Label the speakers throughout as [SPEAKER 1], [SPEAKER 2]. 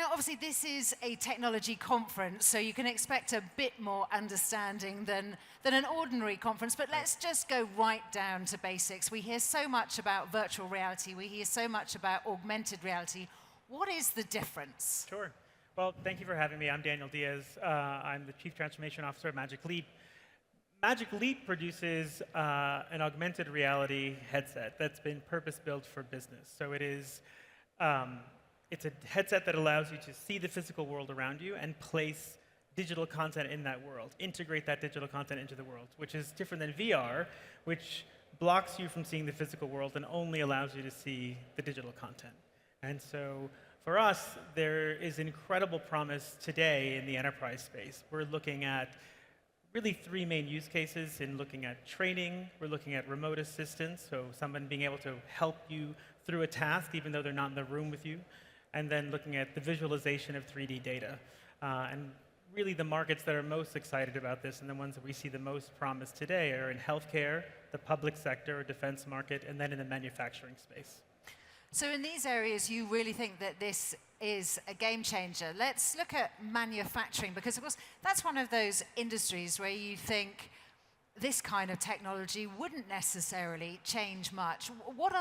[SPEAKER 1] Now, obviously, this is a technology conference, so you can expect a bit more understanding than an ordinary conference. But let's just go right down to basics. We hear so much about virtual reality. We hear so much about augmented reality. What is the difference?
[SPEAKER 2] Sure. Well, thank you for having me. I'm Daniel Diaz. I'm the Chief Transformation Officer at Magic Leap. Magic Leap produces an augmented reality headset that's been purpose-built for business. So it is, it's a headset that allows you to see the physical world around you and place digital content in that world, integrate that digital content into the world, which is different than VR, which blocks you from seeing the physical world and only allows you to see the digital content. And so for us, there is incredible promise today in the enterprise space. We're looking at really three main use cases in looking at training. We're looking at remote assistance, so someone being able to help you through a task even though they're not in the room with you. And then looking at the visualization of 3D data. And really the markets that are most excited about this and the ones that we see the most promise today are in healthcare, the public sector or defense market, and then in the manufacturing space.
[SPEAKER 1] So in these areas, you really think that this is a game changer. Let's look at manufacturing, because of course, that's one of those industries where you think this kind of technology wouldn't necessarily change much. What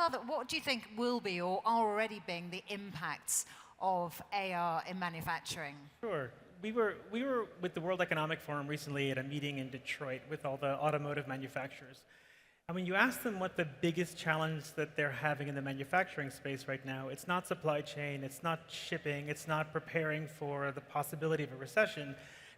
[SPEAKER 1] do you think will be or are already being the impacts of AR in manufacturing?
[SPEAKER 2] Sure. We were with the World Economic Forum recently at a meeting in Detroit with all the automotive manufacturers. And when you ask them what the biggest challenge that they're having in the manufacturing space right now, it's not supply chain, it's not shipping, it's not preparing for the possibility of a recession.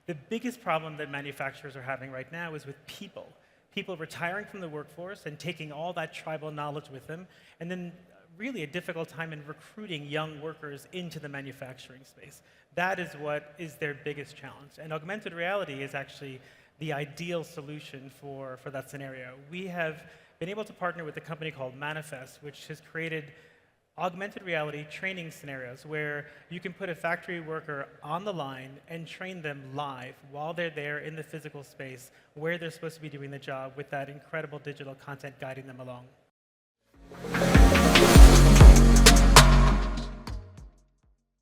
[SPEAKER 2] The biggest problem that manufacturers are having right now is with people. People retiring from the workforce and taking all that tribal knowledge with them, and then really a difficult time in recruiting young workers into the manufacturing space. That is what is their biggest challenge. And augmented reality is actually the ideal solution for that scenario. We have been able to partner with a company called Manifest, which has created augmented reality training scenarios where you can put a factory worker on the line and train them live while they're there in the physical space where they're supposed to be doing the job with that incredible digital content guiding them along.